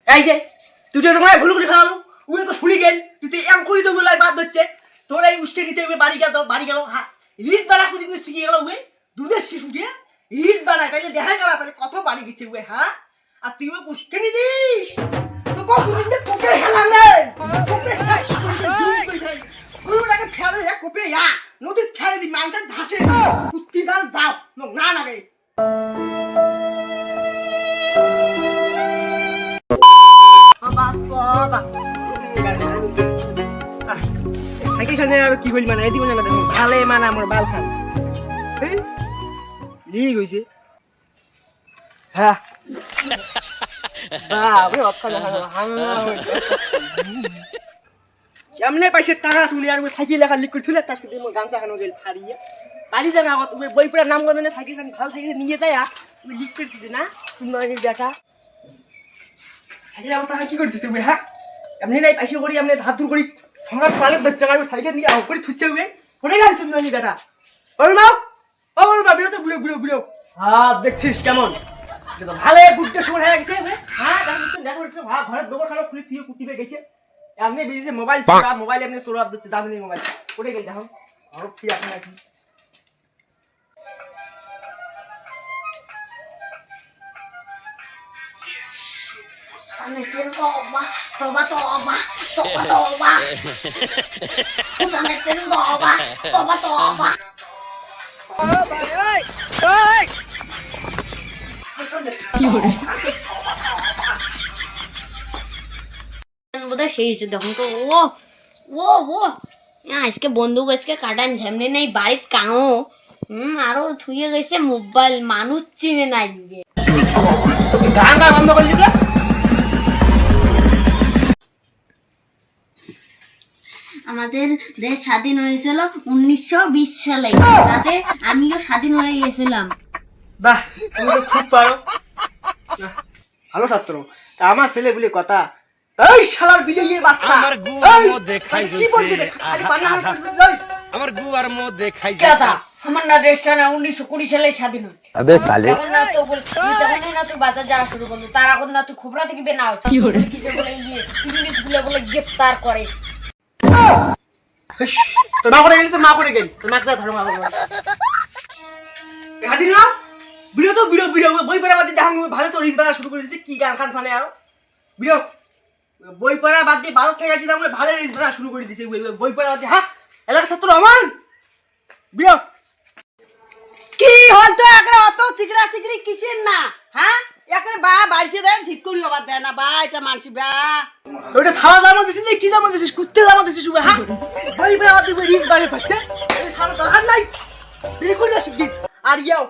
এই যে তুই তো তোমায় ভুল করে ফেলালো উনি তো শুনি গেল তুই তো এম করি তো বলাই বাদ হচ্ছে তোর এই উস্কে নিতে হবে বাড়ি গেল হ্যাঁ ইলিশ বাড়া কুদি কুদি শিখে গেল উই দুধের শিশু দিয়ে ইলিশ বাড়ায় তাইলে দেখা গেল তাহলে কত বাড়ি গেছে উই হ্যাঁ আর তুই ওই উস্কে নি দিস তো কতদিন ধরে কোপে খেলাম রে কোপে শেষ করে গুরুটাকে ফেলে এক কোপে নদীর ফেলে দি মানুষের ধাসে কুত্তি দাল দাও না না রে কি বলি মানে এদিকে না দেখুন ভালে মানে আমার বাল খান লিক হইছে হ্যাঁ এমনি পাইছে টাকা তুলি আর সাইকেল লেখা লিকুইড তুলে তার সাথে গামছা খানো গেল ফাড়িয়ে বাড়ি যান আমার তুমি বই পড়ার নাম গন্ধনে সাইকেল ভালো সাইকেল নিয়ে যায় তুমি লিকুইড দিছে না সুন্দর দেখা সাইকেল অবস্থা কি করছিস তুমি হ্যাঁ এমনি নাই পাইছে করি এমনি ধাত দূর করি সংসার সালে ধরছে আমি সাইকেল নিয়ে আও করে থুচ্ছে উবে পড়ে গেল সুন্দর বেটা বল না ও বল না বিরত বুড়ো হ্যাঁ দেখছিস কেমন ভালো গুড্ডে সময় হয়ে গেছে হ্যাঁ দেখো হ্যাঁ ঘরের দোকান খারাপ খুলে তুই কুতিবে গেছে এমনি বেরিয়েছে মোবাইল ছাড়া মোবাইল এমনি সোলার দিচ্ছে দামি মোবাইল পড়ে গেল দেখো আর ফ্রি আপনি নাকি Sanetin toba. Sanetin toba. বোধহয় সেই হয়েছে দেখুন তো ও আজকে বন্দুক আজকে কাটান ঝেমনে নেই বাড়ির কাও আরো থুয়ে গেছে মোবাইল মানুষ চিনে নাই গান বন্ধ করে দিল আমাদের দেশ স্বাধীন হয়েছিল 1920 সালে তাতে আমিও স্বাধীন হয়ে গেছিলাম বাহ তুমি তো খুব পারো ভালো ছাত্র তা আমার ছেলে বলে কথা এই শালার বিজয়ীর বাচ্চা আমার গুয়ার মধ্যে খাই কি বলছিস আমার গুয়ার মধ্যে খাই কথা আমার না দেশটা না 1920 সালে স্বাধীন হল अबे साले তখন না তো বল তখন না তুই বাজার যাওয়া শুরু করলি তার এখন না তুই খবরা থেকে বেনাও কি যে বলে ইংলিশ গুলো বলে গ্রেফতার করে তো না করে গেলি তো না করে গেলি তো নাক যা ধর্ম হাঁটি না ভিডিও বই পড়া বাদ দিয়ে দেখুন ভালো তো রিলস বানা শুরু করে দিয়েছে কি গান খান ফানে আরো ভিডিও বই পড়া বাদ দিয়ে 12 টাকা আছে আমরা ভালো রিলস বানা শুরু করে দিয়েছে বই পড়া বাদ দিয়ে হ্যাঁ এলাকা ছাত্র আমার ভিডিও কি হতো একরে অত চিকড়ি কিসের না হ্যাঁ একরে বা বাড়িতে দেন ঠিক করি আবার দেয় না বা এটা মানছি বা ওটা ছাড়া জামা দিছিস না কি জামা দিছিস কুত্তে জামা দিছিস হ্যাঁ বই পড়া বাদ দিয়ে রিলস বানা করছে এই ছাড়া দরকার নাই বের করে দে শিগগির আর ইয়াও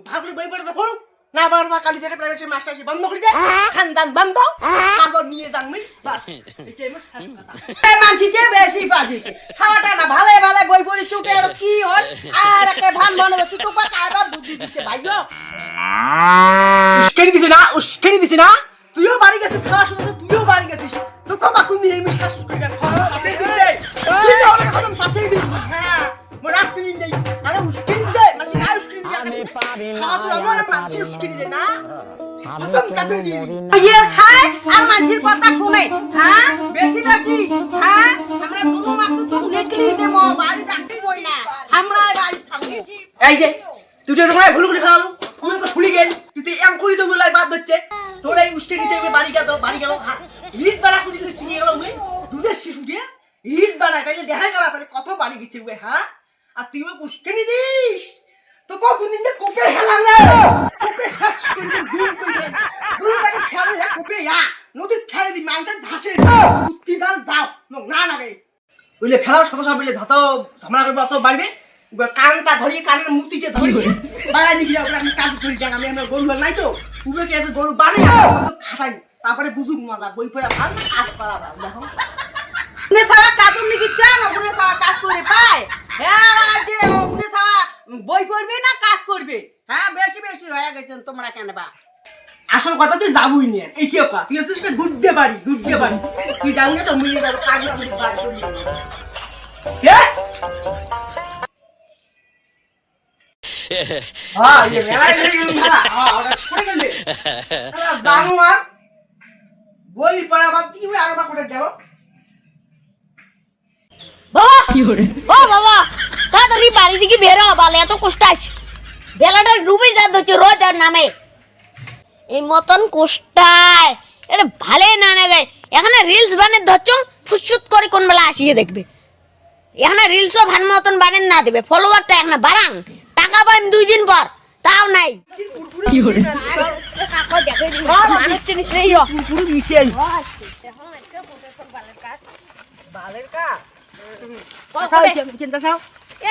ভাগলে বই পড়া পড়ো না বার না কালি থেকে প্রাইভেট মাস্টার এসে বন্ধ করে দে খানদান বন্ধ আবার নিয়ে যান মই বাস এটাই আমার মানছি যে বেশি বাজিছে ছাড়াটা না ভালো বই পড়ি চুটে আর কি হল আর একে ভান হচ্ছে তো কাবা বুদ্ধি দিচ্ছে ভাইও উস্কেনি দিছি না তুইও বাড়ি গেছিস খাওয়া শুনে তুইও বাড়ি গেছিস তো কবা কোন দিন এই মিষ্টি শুকিয়ে গেল আপনি দিতে তুই না ওরা খতম সাথে দিস হ্যাঁ মোর আসছিস নেই আরে উস্কেনি দিছে মানে গায় উস্কেনি দিয়ে খাওয়া তো আমার মানছি উস্কেনি দে না খতম সাথে দিস ইয়ের খায় আর মানছির কথা শুনে হ্যাঁ বেশি হ্যাঁ আমরা দুনো মাস তো নেকলি দেবো বাড়ি রাখতে বই না আমরা বাড়ি থাকবো এই যে তুই তো তোমায় ভুল করে ফেলালো তুই তো ভুলে গেল তুই তো এম করি তো বলাই বাদ হচ্ছে তোর এই উস্কে নিতে হবে বাড়ি গেল ইলিশ বাড়া কুদি কুদি শিখে গেল উই দুধের শিশু দিয়ে ইলিশ বাড়ায় তাইলে দেখা গেল তাহলে কত বাড়ি গেছে উই হ্যাঁ আর তুই ওই উস্কে নি দিস তো কখন দিন কোপে খেলাম রে কোপে শেষ করে দিন দুল করে দিন দুলটাকে খেলে যা কোপে নদীর খেলে দি মানুষের ধাসে কুত্তি দাল দাও না রে বুঝলে ফেলার সাথে সাথে বুঝলে ঝামেলা করবে অত বাড়বে কানটা ধরিয়ে কানের মুতিতে ধরিয়ে বাড়াই নিয়ে গিয়ে আমি কাজ করি জান আমি আমার গরু নাই তো উবে কে গরু বাড়ি খাটাই তারপরে বুঝুক মজা বই পড়া ভালো কাজ করা ভালো দেখো নে সারা কাতুম নাকি চান ওখানে সারা কাজ করে পায় হ্যাঁ যে ওখানে সারা বই পড়বে না কাজ করবে হ্যাঁ বেশি হয়ে গেছেন তোমরা কেন বা আসল কথা তুই যাবই না এই কি কথা তুই আসছিস না ঘুরতে পারি তুই যাবি না তো মিলে যাবো কাজ আমি বাড়ি করি কে হ্যাঁ ये मेरा ले गया था हां और पड़े गए जानो বই পড়া বাদ দিয়ে ওই আরো কোটা গেল বাবা ও বাবা তাড়াতাড়ি বাড়ি থেকে বের হ বালে এত কষ্ট আছে বেলাটা ডুবে যা হচ্ছে রোজ আর নামে এই মতন কষ্টায় এটা ভালে না লাগে এখানে রিলস বানিয়ে ধরছ ফুসফুস করে কোন বেলা আসিয়ে দেখবে এখানে রিলসও ভান মতন বানেন না দেবে ফলোয়ারটা এখানে বাড়াং টাকা পাইম 2 দিন পর তাও নাই কি করে কাকা দেখে দিন মানুষ চিনিস নেই র পুরো নিচেই বালের কাজ চিন্তা চাও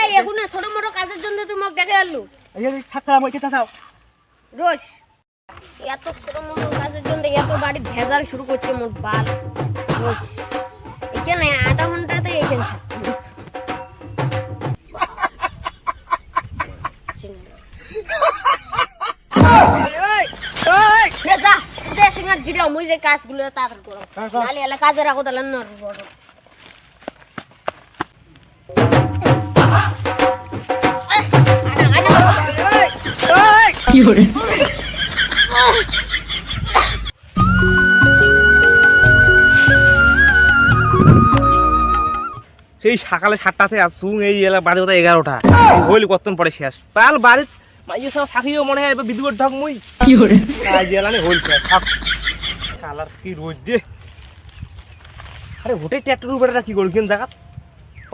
এই এখন ছোট মোটো কাজের জন্য তুই মোক দেখে আলু এই থাকলাম ওই চিন্তা চাও রোজ এত ছোট মোটো কাজের জন্য এত বাড়ি ভেজাল শুরু করছে মোর বাল রোজ এখানে আধা ঘন্টাতে এখানে যা তুই সিঙ্গার জিরা মুই যে কাজগুলো তাড়াতাড়ি করো নালে এলা কাজে রাখো তাহলে না কি করে সেই সকালে 7টাতে আসু এই এলা বাজে কথা 11টা হইল কতক্ষণ পরে শেষ পাল বাড়ি মাইয়ে সব থাকিও মনে হয় বিদ্যুৎ ঢক মুই কি করে আজ এলানে হইল থাক কালার কি রোজ দে আরে হোটেল ট্র্যাক্টর উপরে কি করি কেন জায়গা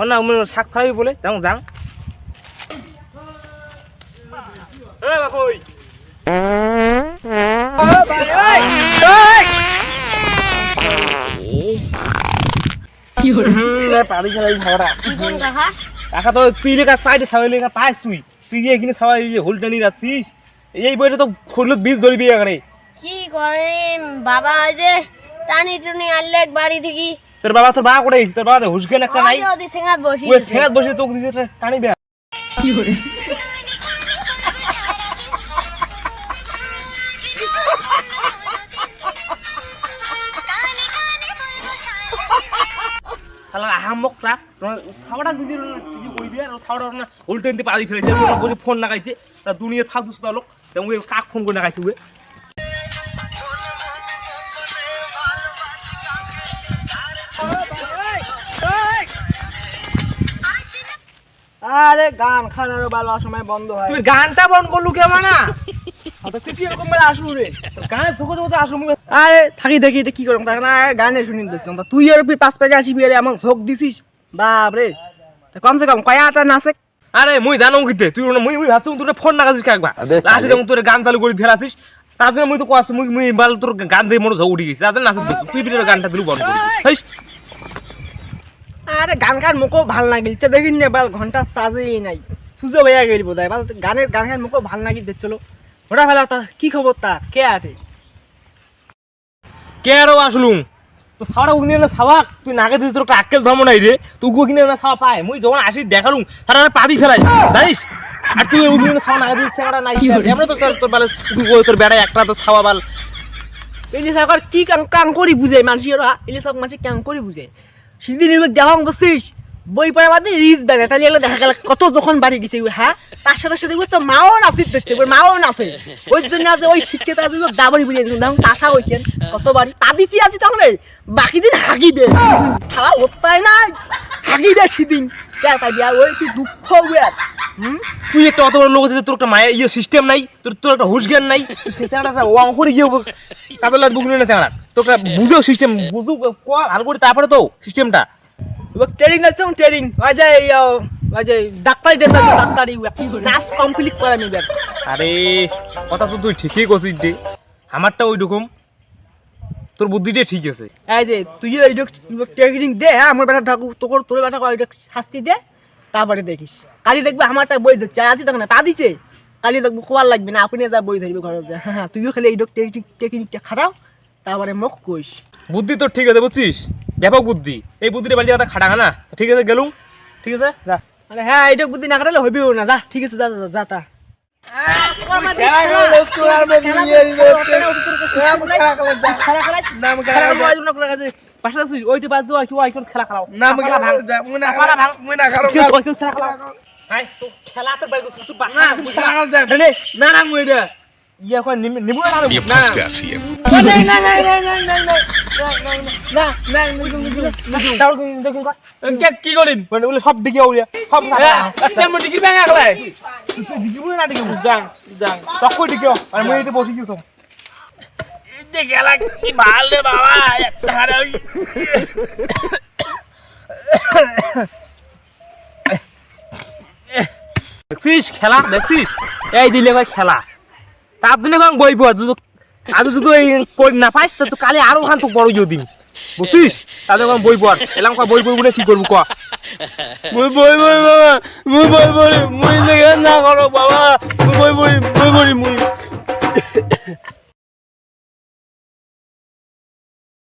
না শাক খাওয়াবি বলে তেমন যাং বাবুই কি করে পানি খেলাই খাওয়া কি কোন কাকা টাকা তো তুই লেখা সাইডে ছাওয়াই লেখা পাইস তুই এখানে ছাওয়াই হোলটা নিয়ে যাচ্ছিস এই বইটা তো খুললত বীজ ধরবি এখানে কি করে বাবা যে টানি টুনি আনলে বাড়ি থেকে তোর বাবা করে গেছিস তোর বাবা হুসগেন একটা নাই ওদি সিঙ্গাত বসি ওই সেনাত বসে তোকে দিছে টানিবে কি করে শালা আহামকটা ছাওয়াটা দিদি কিছু কইবি আর ছাওয়াটা না উল্টো নিতে পারি ফেলেছে বসে ফোন লাগাইছে দুনিয়ার ফালতু সুদা লোক তেমন কাক ফোন করে লাগাইছে ওই আরে গান খানার ভালো সময় বন্ধ হয় তুই গানটা বন্ধ করলু কেমন না তুই কি এরকম বেলা আসু রে গানে চোখে চোখে আসু আরে থাকি দেখি এটা কি করম তাকে না গানে শুনি দিচ্ছি তুই আর 5 পেটে আসিবি রে এমন ঝোঁক দিছিস বাপ রে কমসে কম কয়াটা নাচে আরে মুই জানো কিতে তুই মুই ভাবছি তোর ফোন লাগাছিস কাকবা আসি যেমন তোর গান চালু করে ফেলাছিস তার জন্য মুই তো কোয়াছি মুই বাল তোর গান দিয়ে মোর ঝৌ উঠে গেছি তার জন্য নাচিস তুই ভিডিওর গানটা দিলু বন্ধ করি আরে গান গান মুখও ভাল লাগিল তে দেখিন না বাল ঘন্টা চার্জই নাই সুজো ভাইয়া গেল বোধহয় বাল গানের মুখও ভাল লাগিল দেখছিল ওটা ফেলা তা কি খবর তা কে আছে কে আরো আসলুম তো ছাওয়াটা উগনি না ছাওয়া তুই নাকে দিস তোর একটা আক্কেল ধর্ম নাই রে তুই উগনি না ছাওয়া পায় মুই যখন আসি দেখালুম তারা পাদি ফেলাই জানিস আর তুই উগনি না ছাওয়া নাকে দিস সেটা নাই এমন তো তোর বাল তোর বেড়ায় একটা তো ছাওয়া বাল ইলি সাকর কি কাম করি বুঝে মানুষের ইলি সব মানুষ কাম করি বুঝে সেদিন দেওয়া বসছিস বই পড়া বাদে রিজ ব্যাগে তাহলে এগুলো দেখা গেল কত যখন বাড়ি গেছে হ্যাঁ তার সাথে সাথে তো মাও নাচিস দেখছে মাও নাচে ওই জন্য আছে ওই শিক্ষিত আছে দাবড়ি বুঝিয়ে দিন তখন কাঁসা হয়েছেন কত বাড়ি পাদিছি আছি তাহলে বাকি দিন হাগিবে খাওয়া উপায় নাই হাগিবে সেদিন ওই তুই দুঃখ বুয়ার তুই একটা অত বড় লোক আছে তোর একটা মায়ের ইয়ে সিস্টেম নাই তোর একটা হুশ জ্ঞান নাই সেটা ওয়াং করে গিয়ে কাতলা বুক নিয়ে না তোর বুঝো সিস্টেম বুঝু ভালো করে তারপরে তো সিস্টেমটা ট্রেনিং আছে ট্রেনিং ওই যে ডাক্তারি ডাক্তারি নাচ কমপ্লিট করে নিবে আরে কথা তো তুই ঠিকই করছিস যে আমারটা ওই রকম তোর বুদ্ধিটা ঠিক আছে এই যে তুই ওই ট্রেনিং দে হ্যাঁ আমার বেটা ঠাকুর তোর বেটা ওই শাস্তি দে তারপরে দেখিস কালি দেখবে আমারটা বই ধরছে আছি তখন পা দিছে কালি দেখবো খোয়ার লাগবে না আপনি যা বই ধরবি ঘরে হ্যাঁ তুইও খালি এই টেকনিকটা খারাপ তারপরে মুখ কইস বুদ্ধি তো ঠিক আছে বুঝছিস ব্যাপক বুদ্ধি এই বুদ্ধিটা বাড়ি কথা খাটা না ঠিক আছে গেলুম ঠিক আছে যা আরে হ্যাঁ এইটা বুদ্ধি না খাটালে হইবেও না যা ঠিক আছে যা যা তা খেলা না না কি করিম মানে বলে সব দিকে উড়িয়া সব তেমন দিকে ব্যাং আগলাই দিকে না দিকে যাং যাং তখন দিকে আর মই এটা বসি দিতাম যে গেলা কি ভাল রে বাবা একটা হারে ওই দেখছিস খেলা দেখছিস এই দিলে ভাই খেলা তার দিনে কম বইব আজ যদি এই করি না পাইস তো কালি আরো খান তো বড় ইয়ে দিম বুঝছিস তাহলে কম বই পড় এলাম বই বই বলে কি করবো ক মুই বই বই বাবা মুই বই বই মুই না করো বাবা মুই বই বই মুই